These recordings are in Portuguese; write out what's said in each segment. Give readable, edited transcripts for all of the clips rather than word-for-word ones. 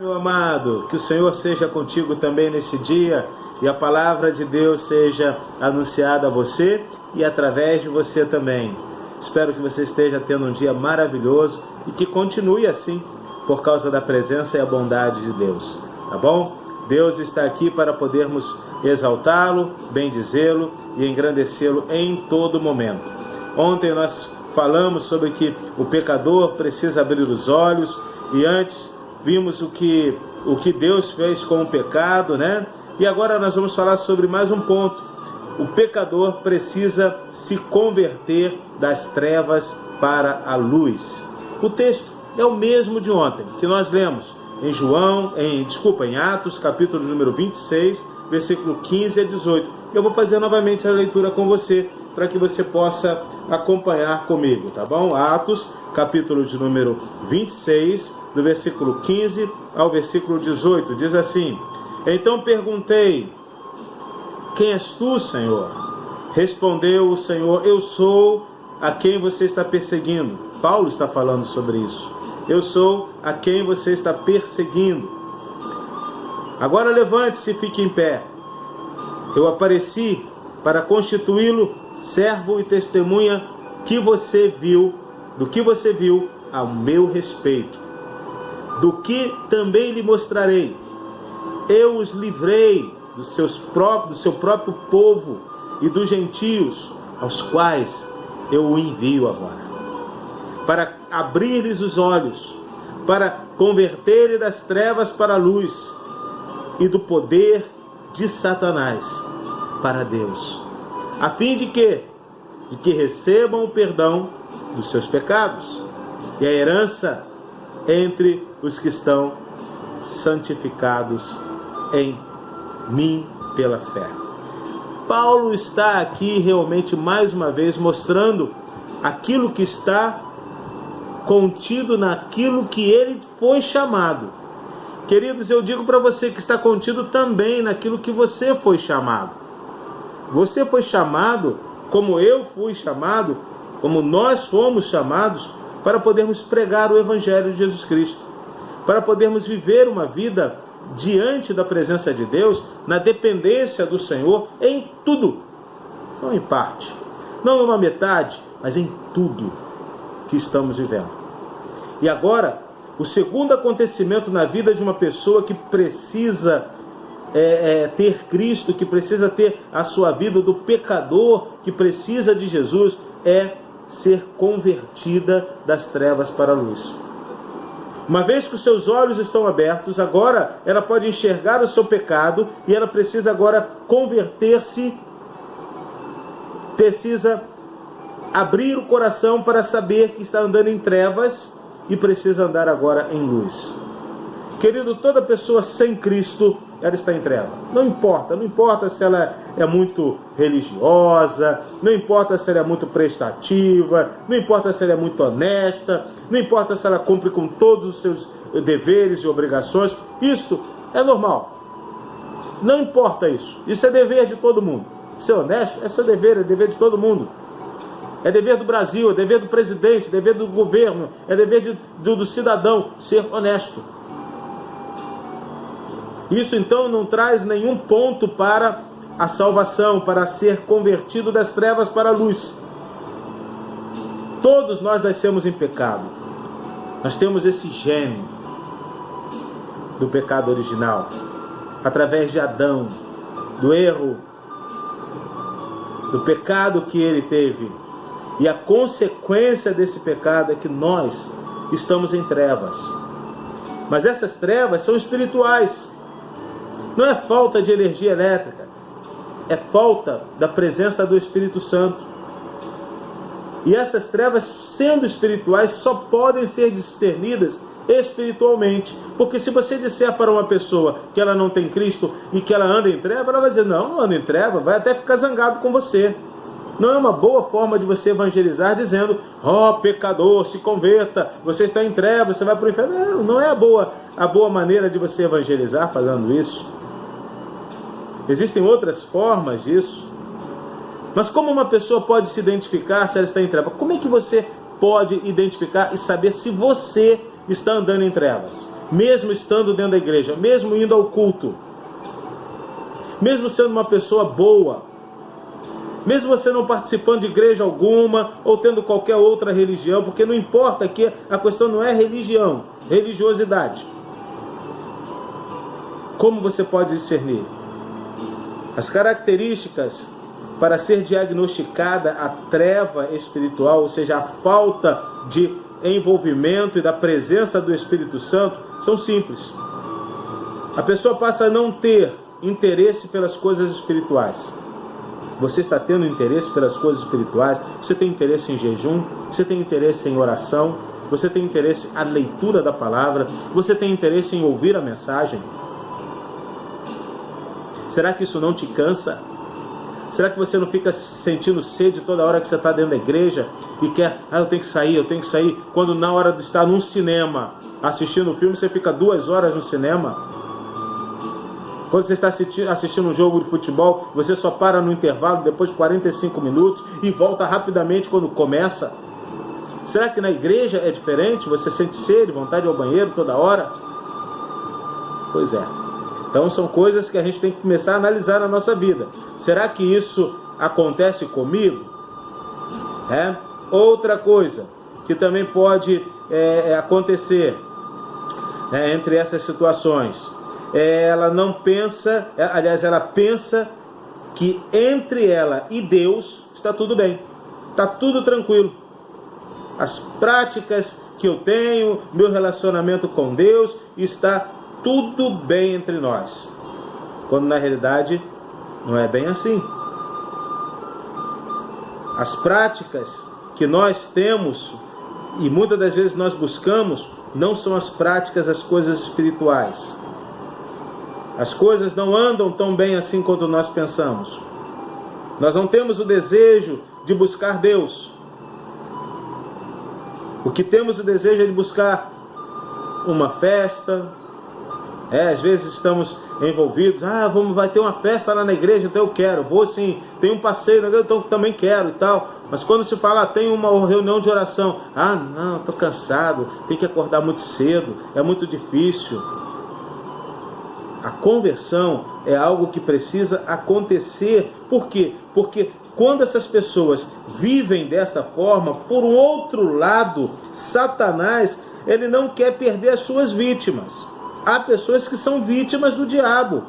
Meu amado, que o Senhor seja contigo também neste dia e a palavra de Deus seja anunciada a você e através de você também. Espero que você esteja tendo um dia maravilhoso e que continue assim, por causa da presença e a bondade de Deus, tá bom? Deus está aqui para podermos exaltá-lo, bendizê-lo e engrandecê-lo em todo momento. Ontem nós falamos sobre que o pecador precisa abrir os olhos e antes vimos o que Deus fez com o pecado, né? E agora nós vamos falar sobre mais um ponto. O pecador precisa se converter das trevas para a luz. O texto é o mesmo de ontem, que nós lemos em Atos, capítulo número 26, versículo 15 a 18. Eu vou fazer novamente a leitura com você, para que você possa acompanhar comigo, tá bom? Atos, capítulo de número 26, do versículo 15 ao versículo 18, diz assim: Então perguntei, quem és tu, Senhor? Respondeu o Senhor, eu sou a quem você está perseguindo. Paulo está falando sobre isso. Eu sou a quem você está perseguindo. Agora levante-se e fique em pé. Eu apareci para constituí-lo servo e testemunha do que você viu a meu respeito. Do que também lhe mostrarei. Eu os livrei do seu próprio povo e dos gentios, aos quais eu o envio agora, para abrir-lhes os olhos, para converter-lhe das trevas para a luz, e do poder de Satanás para Deus, a fim de que recebam o perdão dos seus pecados e a herança entre os que estão santificados em mim pela fé. Paulo está aqui realmente mais uma vez mostrando aquilo que está contido naquilo que ele foi chamado. Queridos, eu digo para você que está contido também naquilo que você foi chamado. Você foi chamado, como eu fui chamado, como nós fomos chamados, para podermos pregar o Evangelho de Jesus Cristo, para podermos viver uma vida diante da presença de Deus, na dependência do Senhor, em tudo, não em parte, não numa metade, mas em tudo que estamos vivendo. E agora, o segundo acontecimento na vida de uma pessoa que precisa ter Cristo, que precisa ter a sua vida, do pecador que precisa de Jesus, é ser convertida das trevas para a luz. Uma vez que os seus olhos estão abertos, agora ela pode enxergar o seu pecado e ela precisa agora converter-se, precisa abrir o coração para saber que está andando em trevas e precisa andar agora em luz. Querido, toda pessoa sem Cristo, ela está em treva. Não importa se ela é muito religiosa, não importa se ela é muito prestativa, não importa se ela é muito honesta, não importa se ela cumpre com todos os seus deveres e obrigações, isso é normal. Não importa isso. Isso é dever de todo mundo. Ser honesto é seu dever, é dever de todo mundo. É dever do Brasil, é dever do presidente, é dever do governo, é dever do cidadão ser honesto. Isso então não traz nenhum ponto para a salvação, para ser convertido das trevas para a luz. Todos nós nascemos em pecado. Nós temos esse gene do pecado original, através de Adão, do erro, do pecado que ele teve. E a consequência desse pecado é que nós estamos em trevas. Mas essas trevas são espirituais. Não é falta de energia elétrica, é falta da presença do Espírito Santo. E essas trevas, sendo espirituais, só podem ser discernidas espiritualmente. Porque se você disser para uma pessoa que ela não tem Cristo e que ela anda em treva, ela vai dizer, não anda em treva, vai até ficar zangado com você. Não é uma boa forma de você evangelizar dizendo, pecador, se converta, você está em trevas, você vai para o inferno. Não é a boa maneira de você evangelizar falando isso. Existem outras formas disso. Mas como uma pessoa pode se identificar se ela está em trevas? Como é que você pode identificar e saber se você está andando em trevas? mesmo estando dentro da igreja, mesmo indo ao culto, mesmo sendo uma pessoa boa, mesmo você não participando de igreja alguma ou tendo qualquer outra religião, porque não importa aqui, a questão não é religião, religiosidade. Como você pode discernir? As características para ser diagnosticada a treva espiritual, ou seja, a falta de envolvimento e da presença do Espírito Santo, são simples. A pessoa passa a não ter interesse pelas coisas espirituais. Você está tendo interesse pelas coisas espirituais? Você tem interesse em jejum? Você tem interesse em oração? Você tem interesse na leitura da palavra? Você tem interesse em ouvir a mensagem? Será que isso não te cansa? Será que você não fica sentindo sede toda hora que você está dentro da igreja e quer, eu tenho que sair, quando na hora de estar num cinema assistindo o filme, você fica 2 horas no cinema? Quando você está assistindo um jogo de futebol, você só para no intervalo depois de 45 minutos e volta rapidamente quando começa? Será que na igreja é diferente? Você sente sede, vontade de ir ao banheiro toda hora? Pois é. Então são coisas que a gente tem que começar a analisar na nossa vida. Será que isso acontece comigo? Outra coisa que também pode acontecer entre essas situações. Ela não pensa, aliás, ela pensa que entre ela e Deus está tudo bem, está tudo tranquilo. As práticas que eu tenho, meu relacionamento com Deus, está tudo bem entre nós. Quando na realidade não é bem assim. As práticas que nós temos e muitas das vezes nós buscamos não são as práticas, as coisas espirituais. As coisas não andam tão bem assim quanto nós pensamos. Nós não temos o desejo de buscar Deus. O que temos o desejo é de buscar uma festa. Às vezes estamos envolvidos. Vai ter uma festa lá na igreja, então eu quero. Vou sim, tem um passeio na igreja, então eu também quero e tal. Mas quando se fala, tem uma reunião de oração. Não, estou cansado, tem que acordar muito cedo, é muito difícil. A conversão é algo que precisa acontecer. Por quê? Porque quando essas pessoas vivem dessa forma, por um outro lado, Satanás, ele não quer perder as suas vítimas. Há pessoas que são vítimas do diabo.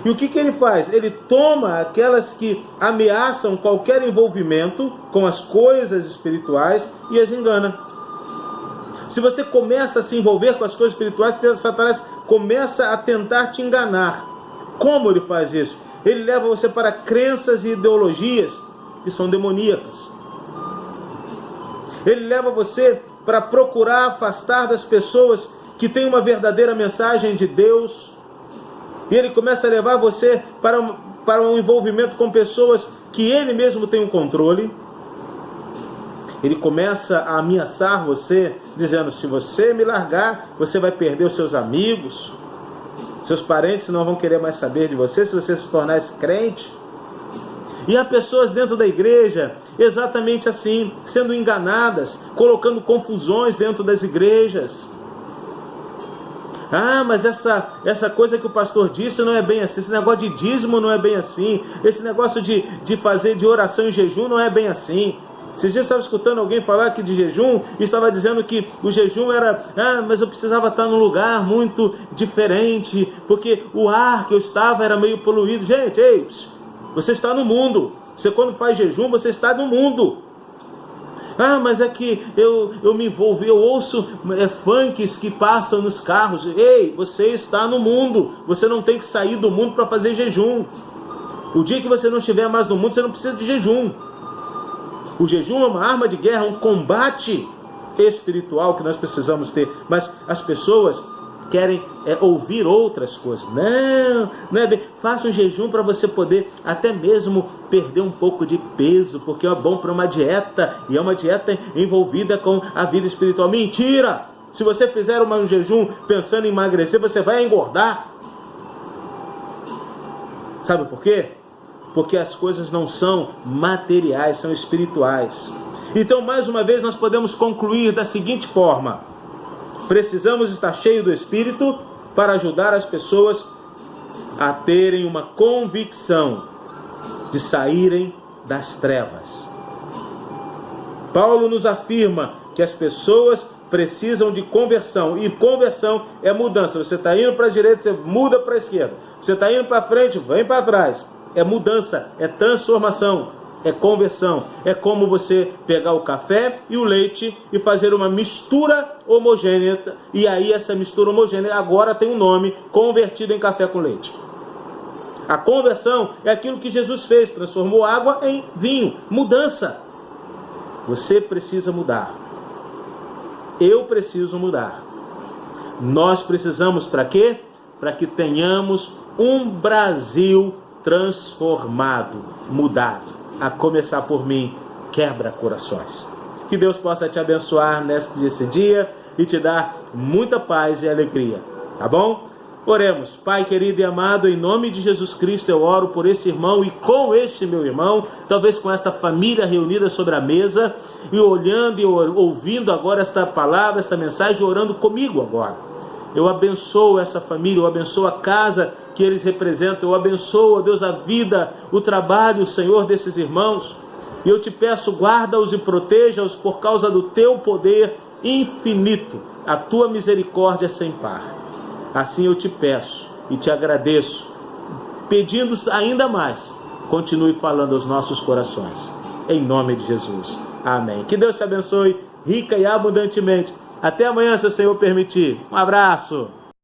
E o que ele faz? Ele toma aquelas que ameaçam qualquer envolvimento com as coisas espirituais e as engana. Se você começa a se envolver com as coisas espirituais, Satanás começa a tentar te enganar. Como ele faz isso? Ele leva você para crenças e ideologias que são demoníacas. Ele leva você para procurar afastar das pessoas que têm uma verdadeira mensagem de Deus. E ele começa a levar você para um envolvimento com pessoas que ele mesmo tem um controle. Ele começa a ameaçar você, dizendo, se você me largar, você vai perder os seus amigos, seus parentes não vão querer mais saber de você, se você se tornar crente. E há pessoas dentro da igreja, exatamente assim, sendo enganadas, colocando confusões dentro das igrejas. Mas essa coisa que o pastor disse não é bem assim, esse negócio de dízimo não é bem assim, esse negócio de fazer de oração e jejum não é bem assim. Esses dias eu estava escutando alguém falar aqui de jejum e estava dizendo que o jejum era, mas eu precisava estar num lugar muito diferente, porque o ar que eu estava era meio poluído. Gente, você está no mundo. Você quando faz jejum, você está no mundo. Mas é que eu me envolvi, eu ouço funks que passam nos carros. Você está no mundo. Você não tem que sair do mundo para fazer jejum. O dia que você não estiver mais no mundo, você não precisa de jejum. O jejum é uma arma de guerra, um combate espiritual que nós precisamos ter. Mas as pessoas querem ouvir outras coisas. Não é bem. Faça um jejum para você poder até mesmo perder um pouco de peso, porque é bom para uma dieta, e é uma dieta envolvida com a vida espiritual. Mentira! Se você fizer um jejum pensando em emagrecer, você vai engordar. Sabe por quê? Porque as coisas não são materiais, são espirituais. Então, mais uma vez, nós podemos concluir da seguinte forma: Precisamos estar cheios do Espírito para ajudar as pessoas a terem uma convicção de saírem das trevas. Paulo nos afirma que as pessoas precisam de conversão, e conversão é mudança. Você está indo para a direita, você muda para a esquerda. Você está indo para frente, vem para trás. É mudança, é transformação, é conversão. É como você pegar o café e o leite e fazer uma mistura homogênea, e aí essa mistura homogênea agora tem um nome, convertido em café com leite. A conversão é aquilo que Jesus fez, transformou água em vinho. Mudança. Você precisa mudar. Eu preciso mudar. Nós precisamos para quê? Para que tenhamos um Brasil transformado, mudado. A começar por mim, quebra corações. Que Deus possa te abençoar nesse dia e te dar muita paz e alegria. Tá bom? Oremos. Pai querido e amado, em nome de Jesus Cristo eu oro por esse irmão e com este meu irmão, talvez com esta família reunida sobre a mesa e olhando e ouvindo agora esta palavra, esta mensagem, orando comigo agora. Eu abençoo essa família, eu abençoo a casa que eles representam, eu abençoo, ó Deus, a vida, o trabalho, Senhor, desses irmãos. E eu te peço, guarda-os e proteja-os por causa do teu poder infinito, a tua misericórdia sem par. Assim eu te peço e te agradeço, pedindo ainda mais, continue falando aos nossos corações. Em nome de Jesus. Amém. Que Deus te abençoe rica e abundantemente. Até amanhã, se o Senhor permitir. Um abraço.